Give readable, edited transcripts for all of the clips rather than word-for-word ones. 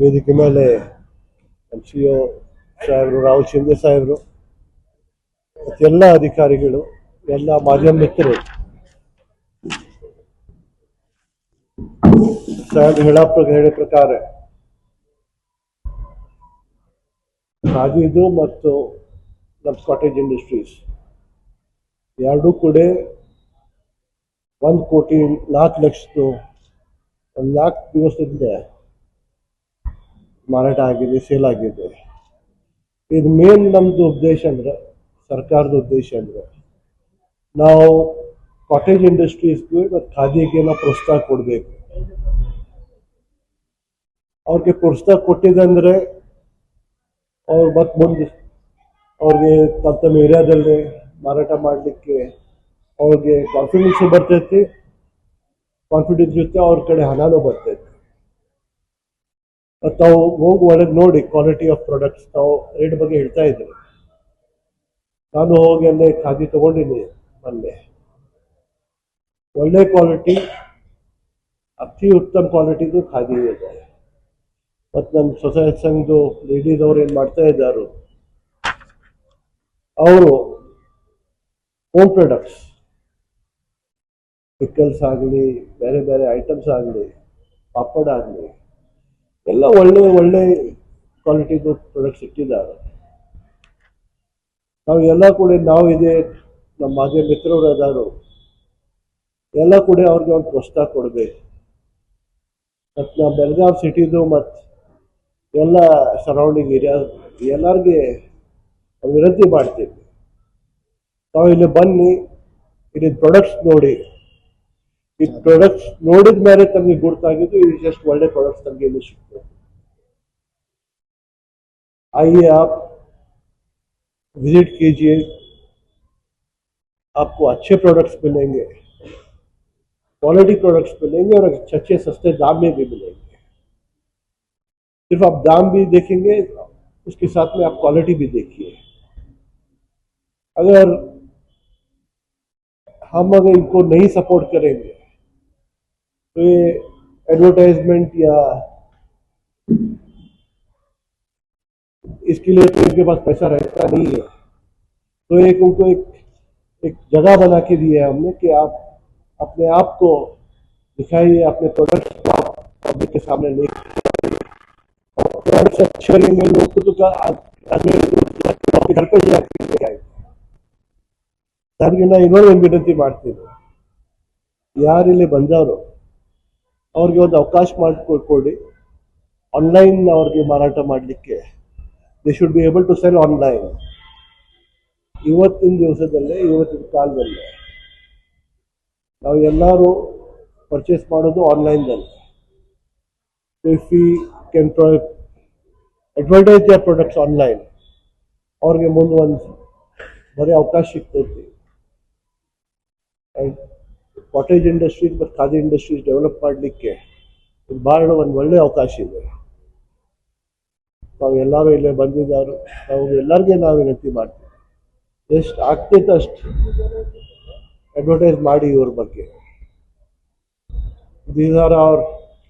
ವೇದಿಕೆ ಮೇಲೆ C O ಸಾಹೇಬರು, ರಾಹುಲ್ ಶಿಂದೆ ಸಾಹೇಬರು, ಎಲ್ಲ ಅಧಿಕಾರಿಗಳು, ಎಲ್ಲ ಮಾಧ್ಯಮ ಮಿತ್ರರು, ಸಾಹೇಬ್ ಹೇಳೋ ಪ್ರಕಾರ ಖಾದಿದು ಮತ್ತು ನಮ್ಮ ಕಾಟೇಜ್ ಇಂಡಸ್ಟ್ರೀಸ್ ಎರಡೂ ಕೂಡ 1,04,00,000 1 लाख ದಿವಸದಿಂದ ಮಾರಾಟ ಆಗಿದೆ, ಸೇಲ್ ಆಗಿದೆ. ಇದು ಮೇನ್ ನಮ್ಮದು ಉದ್ದೇಶ ಅಂದ್ರೆ, ಸರ್ಕಾರದ ಉದ್ದೇಶ ಅಂದ್ರೆ ನಾವು ಕಾಟೇಜ್ ಇಂಡಸ್ಟ್ರೀಸ್ಗೆ ಮತ್ತು ಖಾದಿಗೆ ನಾವು ಪ್ರೋತ್ಸಾಹ ಕೊಡಬೇಕು. ಅವ್ರಿಗೆ ಪ್ರೋತ್ಸಾಹ ಕೊಟ್ಟಿದ್ದಂದ್ರೆ ಅವ್ರು ಮತ್ತೆ ಮುಂದೆ ಅವ್ರಿಗೆ ತಮ್ಮ ಏರಿಯಾದಲ್ಲಿ ಮಾರಾಟ ಮಾಡಲಿಕ್ಕೆ ಅವ್ರಿಗೆ ಕಾನ್ಫಿಡೆನ್ಸು ಬರ್ತೈತಿ. ಕಾನ್ಫಿಡೆನ್ಸ್ ಜೊತೆ ಅವ್ರ ಕಡೆ ಹಣನೂ ಬರ್ತೈತಿ. ಮತ್ತು ತಾವು ಹೋಗಿ ಒಳಗೆ ನೋಡಿ ಕ್ವಾಲಿಟಿ ಆಫ್ ಪ್ರಾಡಕ್ಟ್ಸ್. ತಾವು ರೇಟ್ ಬಗ್ಗೆ ಹೇಳ್ತಾ ಇದ್ರು, ನಾನು ಹೋಗಿ ಅಲ್ಲೇ ಖಾದಿ ತಗೊಂಡಿನಿ. ಅಲ್ಲೇ ಒಳ್ಳೆ ಕ್ವಾಲಿಟಿ, ಅತಿ ಉತ್ತಮ ಕ್ವಾಲಿಟಿದು ಖಾದಿ ಇದೆ. ಮತ್ತು ನಮ್ಮ ಸೊಸೈಟಿ ಸಂಘದ ಲೇಡೀಸ್ ಏನು ಮಾಡ್ತಾ ಇದ್ದಾರೋ ಅವರು ಹೋಮ್ ಪ್ರಾಡಕ್ಟ್ಸ್, ಪಿಕಲ್ಸ್ ಆಗಲಿ, ಬೇರೆ ಬೇರೆ ಐಟಮ್ಸ್ ಆಗಲಿ, ಪಾಪಡ್ ಆಗಲಿ, ಎಲ್ಲ ಒಳ್ಳೆ ಒಳ್ಳೆ ಕ್ವಾಲಿಟಿದು ಪ್ರಾಡಕ್ಟ್ಸ್ ಇಟ್ಟಿದ್ದಾರೆ. ನಾವು ಎಲ್ಲ ಕೂಡ ಇದೆ ನಮ್ಮ ಮಾಧ್ಯಮ ಮಿತ್ರರು ಅದಾರು, ಎಲ್ಲ ಕೂಡ ಅವ್ರಿಗೆ ಒಂದು ಪ್ರೋತ್ಸಾಹ ಕೊಡಬೇಕು. ಮತ್ತು ನಾವು ಬೆಳಗಾವಿ ಸಿಟಿದು ಮತ್ತು ಎಲ್ಲ ಸರೌಂಡಿಂಗ್ ಏರಿಯಾ ಎಲ್ಲರಿಗೆ ವಿನಂತಿ ಮಾಡ್ತೀವಿ, ತಾವು ಇಲ್ಲಿ ಬನ್ನಿ, ಇಲ್ಲಿ ಪ್ರಾಡಕ್ಟ್ಸ್ ನೋಡಿ. ಈ ಪ್ರಾಡಕ್ಟ್ಸ್ ನೋಡಿದ ಮೇಲೆ ತಮಗೆ ಗುರ್ತಾಗಿದ್ದು ಇದು ಜಸ್ಟ್ ಒಳ್ಳೆ ಪ್ರಾಡಕ್ಟ್ಸ್ तमगे ಇಲ್ಲಿ ಸಿಗ್ತದೆ. आइए आप विजिट कीजिए, आपको अच्छे प्रोडक्ट्स मिलेंगे, क्वालिटी प्रोडक्ट्स मिलेंगे और अच्छे सस्ते दाम में भी मिलेंगे. सिर्फ आप दाम भी देखेंगे, उसके साथ में आप क्वालिटी भी देखिए. अगर इनको नहीं सपोर्ट करेंगे तो ये एडवर्टाइजमेंट या इसके लिए तो इनके पास पैसा रहता नहीं है. तो उनको एक जगह बना के दी है हमने कि आप अपने आप को दिखाइए, अपने प्रोडक्ट्स को आप पब्लिक के सामने लेके प्रोडक्ट्स अच्छे रहेंगे, लोग को तो आपके घर पर जाएंगे. ಸಾರಿಗೆ ನಾನು ಇನ್ನೊಂದು ವಿನಂತಿ ಮಾಡ್ತೀನಿ, ಯಾರು ಇಲ್ಲಿ ಬಂದವರು ಅವ್ರಿಗೆ ಒಂದು ಅವಕಾಶ ಮಾಡಿಕೊಡಿ. ಆನ್ಲೈನ್ ಅವ್ರಿಗೆ ಮಾರಾಟ ಮಾಡಲಿಕ್ಕೆ they should be able to sell online. ಇವತ್ತಿನ ದಿವಸದಲ್ಲೇ, ಇವತ್ತಿನ ಕಾಲದಲ್ಲೇ ನಾವು ಎಲ್ಲರೂ ಪರ್ಚೇಸ್ ಮಾಡೋದು ಆನ್ಲೈನ್ದಲ್ಲಿ. If we can advertise the products online, ಅವ್ರಿಗೆ ಮುಂದೆ ಒಂದು ಬರೀ ಅವಕಾಶ ಸಿಗ್ತೈತಿ. ಕಾಟೇಜ್ ಇಂಡಸ್ಟ್ರೀಸ್ ಮತ್ತು ಖಾದಿ ಇಂಡಸ್ಟ್ರೀಸ್ ಡೆವಲಪ್ ಮಾಡಲಿಕ್ಕೆ ಇದು ಭಾಳ ಒಂದು ಒಳ್ಳೆ ಅವಕಾಶ ಇದೆ. ನಾವು ಎಲ್ಲರೂ ಇಲ್ಲೇ ಬಂದಿದ್ದಾರೆ, ನಾವು ಎಲ್ಲರಿಗೆ ನಾವು ವಿನಂತಿ ಮಾಡ್ತೀವಿ, ಎಷ್ಟು ಆಗ್ತೈತೆ ಅಷ್ಟು ಅಡ್ವರ್ಟೈಸ್ ಮಾಡಿ ಇವ್ರ ಬಗ್ಗೆ. These are our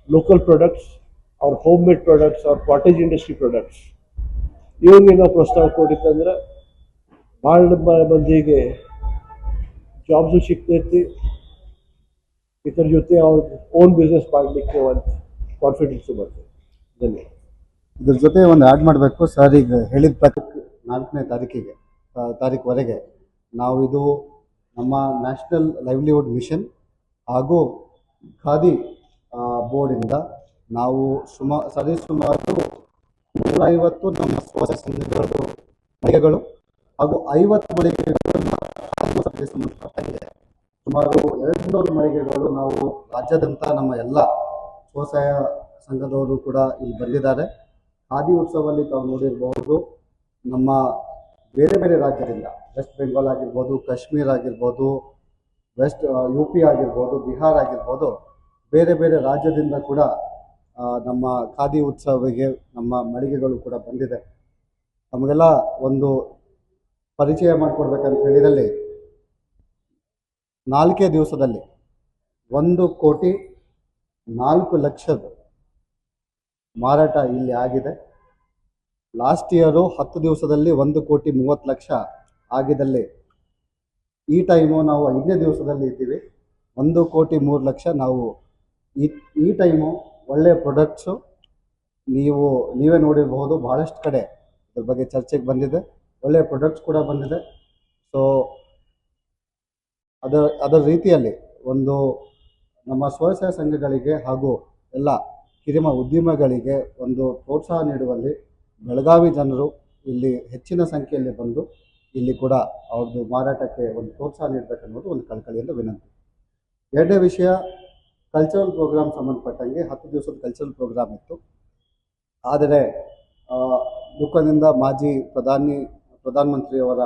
local products, ಅವ್ರ ಹೋಮ್ ಮೇಡ್ ಪ್ರಾಡಕ್ಟ್ಸ್, ಅವ್ರ ಕಾಟೇಜ್ ಇಂಡಸ್ಟ್ರಿ ಪ್ರಾಡಕ್ಟ್ಸ್. ಇವ್ರಿಗೆ ನಾವು ಪ್ರೋತ್ಸಾಹ ಕೊಡಿತ್ತಂದ್ರೆ ಭಾಳ ಮಂದಿಗೆ ಜಾಬ್ಸು ಸಿಗ್ತೈತಿ. ಇದರ ಜೊತೆ ಅವ್ರ ಓನ್ ಬಿಸ್ನೆಸ್ ಮಾಡಲಿಕ್ಕೆ ಒಂದು ಕಾನ್ಫಿಡೆನ್ಸು ಬರ್ತದೆ. ಧನ್ಯವಾದ. ಇದ್ರ ಜೊತೆ ಒಂದು ಆ್ಯಡ್ ಮಾಡಬೇಕು ಸರ್. ಈಗ ಹೇಳಿದ ಪ್ರಕಾರ 4ನೇ ತಾರೀಕುವರೆಗೆ ನಾವು ಇದು ನಮ್ಮ ನ್ಯಾಷನಲ್ ಲೈವ್ಲಿಹುಡ್ ಮಿಷನ್ ಹಾಗೂ ಖಾದಿ ಬೋರ್ಡಿಂದ ನಾವು ಸರಿಸುಮಾರು 150 ನಮ್ಮ ಸ್ವಸಹಾಯ ಸಂಘಗಳು ಮಳಿಗೆಗಳು ಹಾಗೂ 50 ಮಳಿಗೆಗಳನ್ನು ಸಂಬಂಧಪಟ್ಟಿದೆ. ಸುಮಾರು 200 ಮಳಿಗೆಗಳು ನಾವು ರಾಜ್ಯಾದ್ಯಂತ ನಮ್ಮ ಎಲ್ಲ ಸ್ವಸಹಾಯ ಸಂಘದವರು ಕೂಡ ಇಲ್ಲಿ ಬಂದಿದ್ದಾರೆ. ಖಾದಿ ಉತ್ಸವದಲ್ಲಿ ತಾವು ನೋಡಿರ್ಬೋದು, ನಮ್ಮ ಬೇರೆ ಬೇರೆ ರಾಜ್ಯದಿಂದ, ವೆಸ್ಟ್ ಬೆಂಗಾಲ್ ಆಗಿರ್ಬೋದು, ಕಾಶ್ಮೀರ್ ಆಗಿರ್ಬೋದು, UP ಆಗಿರ್ಬೋದು, ಬಿಹಾರ್ ಆಗಿರ್ಬೋದು, ಬೇರೆ ಬೇರೆ ರಾಜ್ಯದಿಂದ ಕೂಡ ನಮ್ಮ ಖಾದಿ ಉತ್ಸವಕ್ಕೆ ನಮ್ಮ ಮಳಿಗೆಗಳು ಕೂಡ ಬಂದಿದೆ. ನಮಗೆಲ್ಲ ಒಂದು ಪರಿಚಯ ಮಾಡಿಕೊಡ್ಬೇಕಂತ ಹೇಳಿದಲ್ಲಿ 4 ದಿವಸದಲ್ಲಿ 1,04,00,000 ಮಾರಾಟ ಇಲ್ಲಿ ಆಗಿದೆ. ಲಾಸ್ಟ್ ಇಯರು 10 ದಿವಸದಲ್ಲಿ 1,30,30,00,000 ಆಗಿದ್ದಲ್ಲಿ ಈ ಟೈಮು ನಾವು 5ನೇ ದಿವಸದಲ್ಲಿ ಇದ್ದೀವಿ. 1,03,00,000 ನಾವು ಈ ಟೈಮು ಒಳ್ಳೆಯ ಪ್ರಾಡಕ್ಟ್ಸು ನೀವೇ ನೋಡಿರಬಹುದು. ಬಹಳಷ್ಟು ಕಡೆ ಇದ್ರ ಬಗ್ಗೆ ಚರ್ಚೆಗೆ ಬಂದಿದೆ, ಒಳ್ಳೆಯ ಪ್ರಾಡಕ್ಟ್ಸ್ ಕೂಡ ಬಂದಿದೆ. ಸೊ ಅದರ ರೀತಿಯಲ್ಲಿ ಒಂದು ನಮ್ಮ ಸ್ವಸಹಾಯ ಸಂಘಗಳಿಗೆ ಹಾಗೂ ಎಲ್ಲ ಕಿರಿಮ ಉದ್ಯಮಗಳಿಗೆ ಒಂದು ಪ್ರೋತ್ಸಾಹ ನೀಡುವಲ್ಲಿ ಬೆಳಗಾವಿ ಜನರು ಇಲ್ಲಿ ಹೆಚ್ಚಿನ ಸಂಖ್ಯೆಯಲ್ಲಿ ಬಂದು ಇಲ್ಲಿ ಕೂಡ ಅವ್ರದ್ದು ಮಾರಾಟಕ್ಕೆ ಒಂದು ಪ್ರೋತ್ಸಾಹ ನೀಡಬೇಕನ್ನೋದು ಒಂದು ಕಳಕಳಿಯಿಂದ ವಿನಂತಿ. ಎರಡನೇ ವಿಷಯ, ಕಲ್ಚರಲ್ ಪ್ರೋಗ್ರಾಮ್ ಸಂಬಂಧಪಟ್ಟಂಗೆ 10 ದಿವಸದ ಕಲ್ಚರಲ್ ಪ್ರೋಗ್ರಾಮ್ ಇತ್ತು. ಆದರೆ ದುಃಖದಿಂದ ಮಾಜಿ ಪ್ರಧಾನಮಂತ್ರಿಯವರ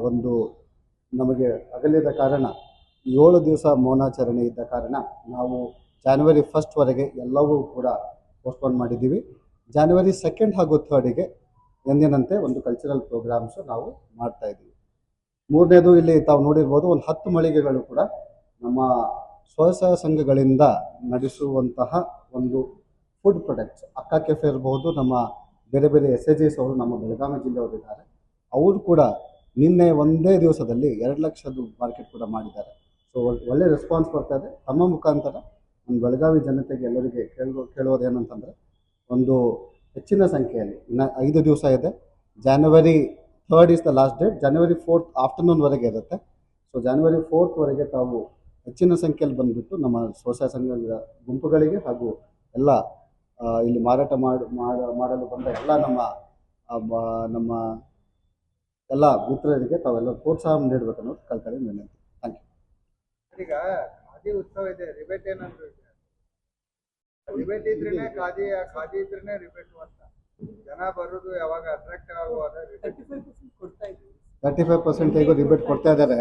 ಒಂದು ನಮಗೆ ಅಗಲಿದ ಕಾರಣ 7 ದಿವಸ ಮೌನಾಚರಣೆ ಇದ್ದ ಕಾರಣ ನಾವು January 1 ಎಲ್ಲವೂ ಕೂಡ ಪೋಸ್ಟ್ಪೋನ್ ಮಾಡಿದ್ದೀವಿ. January 2 ಹಾಗೂ 3 ಎಂದಿನಂತೆ ಒಂದು ಕಲ್ಚರಲ್ ಪ್ರೋಗ್ರಾಮ್ಸು ನಾವು ಮಾಡ್ತಾ ಇದ್ದೀವಿ. ಮೂರನೇದು, ಇಲ್ಲಿ ತಾವು ನೋಡಿರ್ಬೋದು, ಒಂದು 10 ಮಳಿಗೆಗಳು ಕೂಡ ನಮ್ಮ ಸ್ವಸಹಾಯ ಸಂಘಗಳಿಂದ ನಡೆಸುವಂತಹ ಒಂದು ಫುಡ್ ಪ್ರಾಡಕ್ಟ್ಸ್, ಅಕ್ಕ ಕೆಫೆ ಇರ್ಬೋದು, ನಮ್ಮ ಬೇರೆ ಬೇರೆ SHGs ಅವರು ನಮ್ಮ ಬೆಳಗಾವಿ ಜಿಲ್ಲೆಯವರಿದ್ದಾರೆ. ಅವರು ಕೂಡ ನಿನ್ನೆ ಒಂದೇ ದಿವಸದಲ್ಲಿ 2 ಲಕ್ಷದ ಮಾರ್ಕೆಟ್ ಕೂಡ ಮಾಡಿದ್ದಾರೆ. ಸೊ ಒಳ್ಳೆ ರೆಸ್ಪಾನ್ಸ್ ಬರ್ತಾ ಇದೆ. ತಮ್ಮ ಮುಖಾಂತರ ನಮ್ಮ ಬೆಳಗಾವಿ ಜನತೆಗೆ ಎಲ್ಲರಿಗೆ ಕೇಳೋದೇನಂತಂದರೆ, ಒಂದು ಹೆಚ್ಚಿನ ಸಂಖ್ಯೆಯಲ್ಲಿ ಇನ್ನು 5 ದಿವಸ ಇದೆ. January 3 is the last date. January 4 ಆಫ್ಟರ್ನೂನ್ವರೆಗೆ ಇರುತ್ತೆ. ಸೊ January 4 ತಾವು ಹೆಚ್ಚಿನ ಸಂಖ್ಯೆಯಲ್ಲಿ ಬಂದುಬಿಟ್ಟು ನಮ್ಮ ಸ್ವಸಹಾಯ ಸಂಘಗಳ ಗುಂಪುಗಳಿಗೆ ಹಾಗೂ ಎಲ್ಲ ಇಲ್ಲಿ ಮಾರಾಟ ಮಾಡಲು ಬಂದ ಎಲ್ಲ ನಮ್ಮ ಎಲ್ಲ ಮಿತ್ರರಿಗೆ ತಾವೆಲ್ಲ ಪ್ರೋತ್ಸಾಹ ನೀಡಬೇಕನ್ನೋದು ಕಳಕಳಿ ವಿನಂತಿ. Thank you. ಈಗ ಖಾದಿ ಉತ್ಸವ ಇದೆ, ರಿಬೇಟ್ ಏನಂದ್ರೆ ರಿಬೇಟ್ ಇದ್ರೇನೆ ಖಾದಿ ಇದ್ರೇನೆ ರಿಬೇಟ್ ಅಂತ ಜನ ಬರೋದು ಯಾವಾಗ ಅಟ್ರಾಕ್ಟ್ ಆಗುವಾಗ 35% ಹೇಗೋ ರಿಬೇಟ್ ಕೊಡ್ತಾ ಇದ್ದಾರೆ.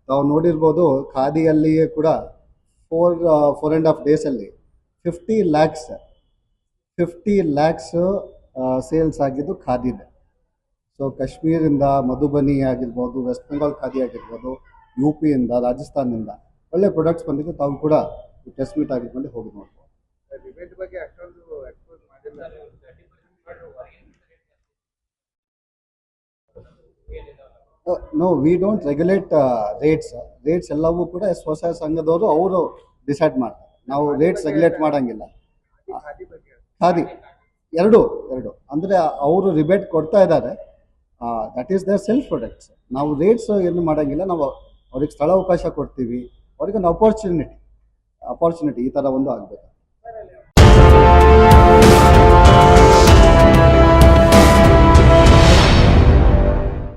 ತಾವು ನೋಡಿರ್ಬೋದು, ಖಾದಿಯಲ್ಲಿಯೇ ಕೂಡ 4.5 ಡೇಸಲ್ಲಿ 50 ಲ್ಯಾಕ್ಸ್ ಸೇಲ್ಸ್ ಆಗಿದ್ದು ಖಾದಿದೆ. ಸೊ ಕಾಶ್ಮೀರಿಂದ, ಮಧುಬನಿ ಆಗಿರ್ಬೋದು, ವೆಸ್ಟ್ ಬೆಂಗಾಲ್ ಖಾದಿ ಆಗಿರ್ಬೋದು, UP ಇಂದ, ರಾಜಸ್ಥಾನದಿಂದ ಒಳ್ಳೆ ಪ್ರಾಡಕ್ಟ್ಸ್ ಬಂದಿದ್ದು. ತಾವು ಕೂಡ ಟೆಸ್ಟ್ ಮೀಟ್ ಆಗಿದ್ಮೇಲೆ ಹೋಗಿ ನೋಡ್ಬೋದು. ರಿಬೇಟ್ ಬಗ್ಗೆ ಅಷ್ಟೊಂದು ಎಕ್ಸ್ಪೋಸ್ ಮಾಡಿಲ್ಲ. No, we don't regulate rates ಎಲ್ಲವೂ ಕೂಡ ಸ್ವಸಹಾಯ ಸಂಘದವರು ಅವರು ಡಿಸೈಡ್ ಮಾಡ್ತಾರೆ. ನಾವು ರೇಟ್ಸ್ ರೆಗ್ಯುಲೇಟ್ ಮಾಡೋಂಗಿಲ್ಲ. ಖಾದಿ ಬಗ್ಗೆ ಖಾದಿ ಎರಡು ಅಂದರೆ ಅವರು ರಿಬೇಟ್ ಕೊಡ್ತಾ ಇದ್ದಾರೆ. That is their self products. ನಾವು ರೇಟ್ಸ್ ಏನು ಮಾಡೋಂಗಿಲ್ಲ. ನಾವು ಅವ್ರಿಗೆ ಸ್ಥಳಾವಕಾಶ ಕೊಡ್ತೀವಿ, ಅವ್ರಿಗೆ ಒಂದು ಅಪಾರ್ಚುನಿಟಿ ಈ ಥರ ಒಂದು ಆಗಬೇಕು.